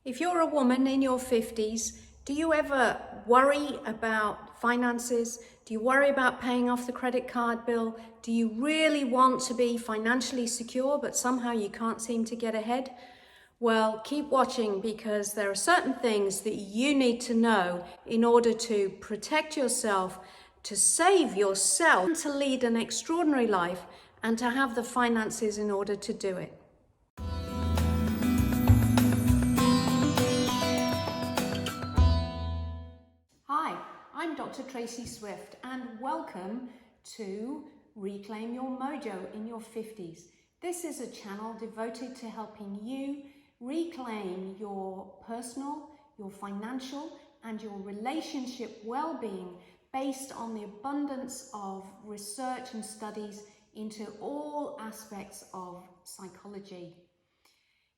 If you're a woman in your 50s, do you ever worry about finances? Do you worry about paying off the credit card bill? Do you really want to be financially secure, but somehow you can't seem to get ahead? Well, keep watching, because there are certain things that you need to know in order to protect yourself, to save yourself, and to lead an extraordinary life, and to have the finances in order to do it. Hi, I'm Dr. Tracey Swift, and welcome to Reclaim Your Mojo in Your 50s. This is a channel devoted to helping you reclaim your personal, your financial, and your relationship well-being based on the abundance of research and studies into all aspects of psychology.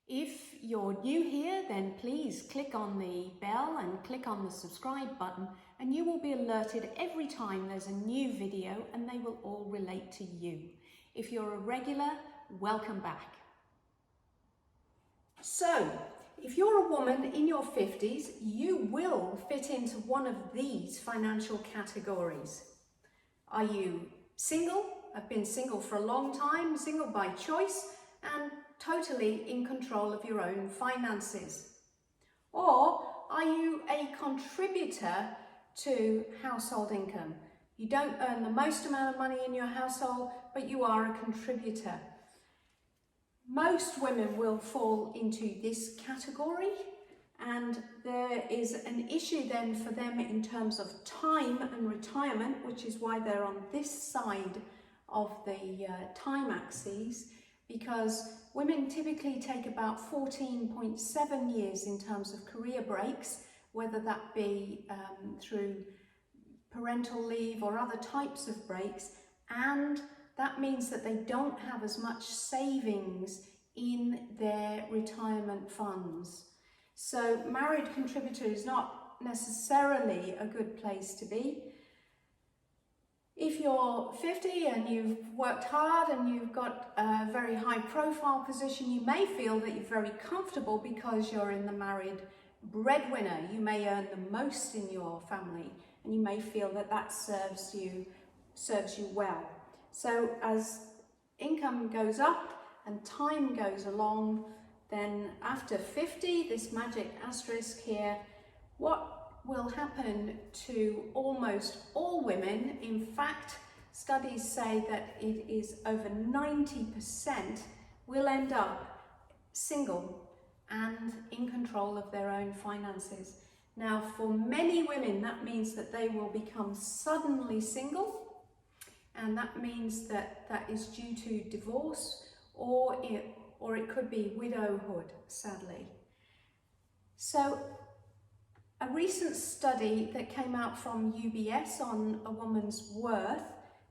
If you're new here, then please click on the bell and click on the subscribe button, and you will be alerted every time there's a new video, and they will all relate to you. If you're a regular, welcome back. So, if you're a woman in your 50s, you will fit into one of these financial categories. Are you single? Have been single for a long time, single by choice, and totally in control of your own finances? Or are you a contributor to household income? You don't earn the most amount of money in your household, but you are a contributor. Most women will fall into this category, and there is an issue then for them in terms of time and retirement, which is why they're on this side of the time axis, because women typically take about 14.7 years in terms of career breaks, whether that be through parental leave or other types of breaks, and that means that they don't have as much savings in their retirement funds. So married contributor is not necessarily a good place to be. If you're 50 and you've worked hard and you've got a very high profile position, you may feel that you're very comfortable because you're in the married breadwinner. You may earn the most in your family, and you may feel that that serves you well. So as income goes up and time goes along, then after 50, this magic asterisk here, what will happen to almost all women, in fact, studies say that it is over 90% will end up single and in control of their own finances. Now, for many women, that means that they will become suddenly single, and that means that that is due to divorce, or it could be widowhood, sadly. So a recent study that came out from UBS on a woman's worth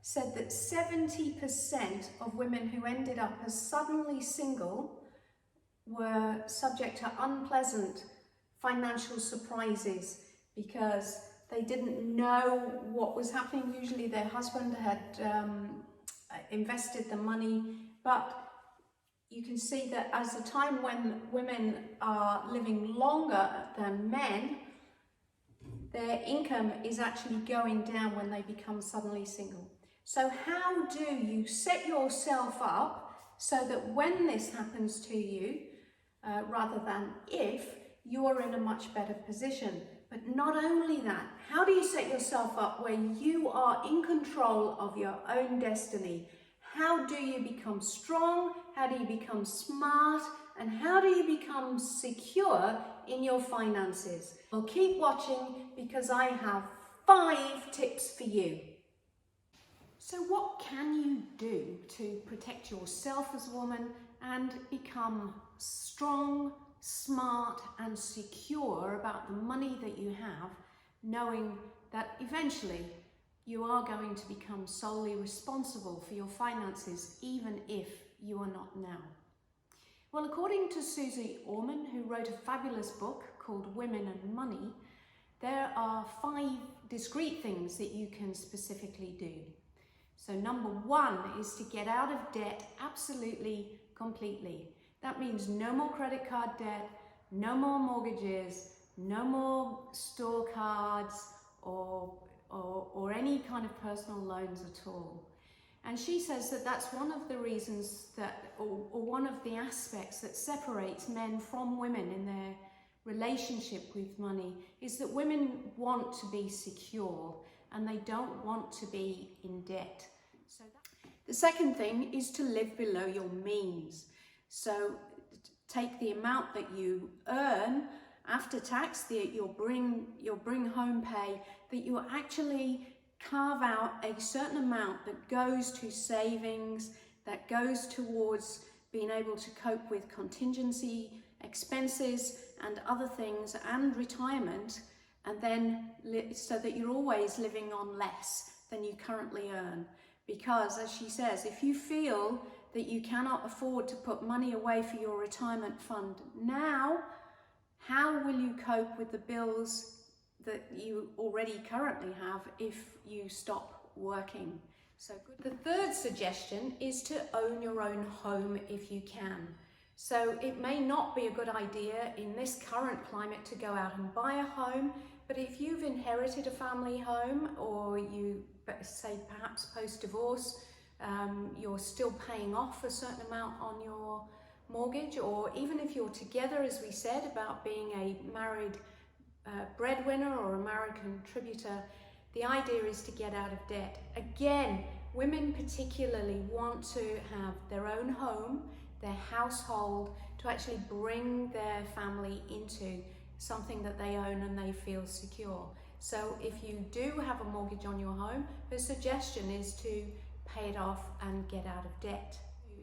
said that 70% of women who ended up as suddenly single were subject to unpleasant financial surprises because they didn't know what was happening. Usually their husband had invested the money, but you can see that as the time when women are living longer than men, their income is actually going down when they become suddenly single. So how do you set yourself up so that when this happens to you, rather than if, you're in a much better position? But not only that, how do you set yourself up where you are in control of your own destiny? How do you become strong? How do you become smart? And how do you become secure in your finances? Well, keep watching, because I have 5 tips for you. So what can you do to protect yourself as a woman and become strong, smart, and secure about the money that you have, knowing that eventually you are going to become solely responsible for your finances, even if you are not now? Well, according to Suze Orman, who wrote a fabulous book called Women and Money, there are 5 discrete things that you can specifically do. So number 1 is to get out of debt absolutely, completely. That means no more credit card debt, no more mortgages, no more store cards or any kind of personal loans at all. And she says that that's one of the reasons that, or one of the aspects that separates men from women in their relationship with money, is that women want to be secure and they don't want to be in debt. So the second thing is to live below your means. So take the amount that you earn after tax, your bring home pay, that you actually carve out a certain amount that goes to savings, that goes towards being able to cope with contingency expenses and other things and retirement, and then so that you're always living on less than you currently earn. Because, as she says, if you feel that you cannot afford to put money away for your retirement fund now, how will you cope with the bills that you already currently have if you stop working? So good. The third suggestion is to own your own home if you can. So it may not be a good idea in this current climate to go out and buy a home, but if you've inherited a family home, or you say perhaps post-divorce, you're still paying off a certain amount on your mortgage, or even if you're together, as we said about being a married breadwinner or a married contributor, the idea is to get out of debt. Again, women particularly want to have their own home, their household, to actually bring their family into something that they own and they feel secure. So if you do have a mortgage on your home, the suggestion is to pay it off and get out of debt.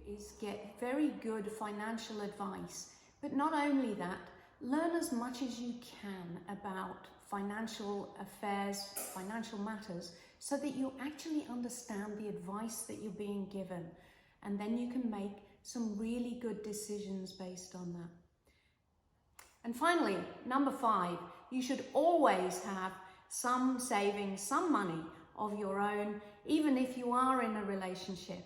Is get very good financial advice, but not only that, learn as much as you can about financial affairs, financial matters, so that you actually understand the advice that you're being given, and then you can make some really good decisions based on that. And finally, number 5, you should always have some savings, some money of your own, even if you are in a relationship.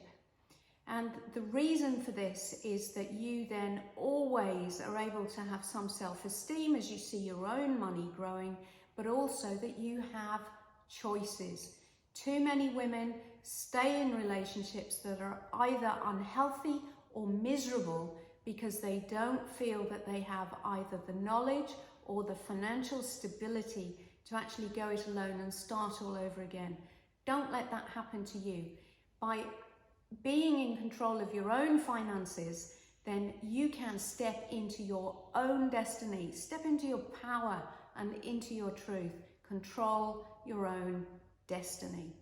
And the reason for this is that you then always are able to have some self-esteem as you see your own money growing, but also that you have choices. Too many women stay in relationships that are either unhealthy or miserable because they don't feel that they have either the knowledge or the financial stability to actually go it alone and start all over again. Don't let that happen to you. By being in control of your own finances, then you can step into your own destiny, step into your power and into your truth, control your own destiny.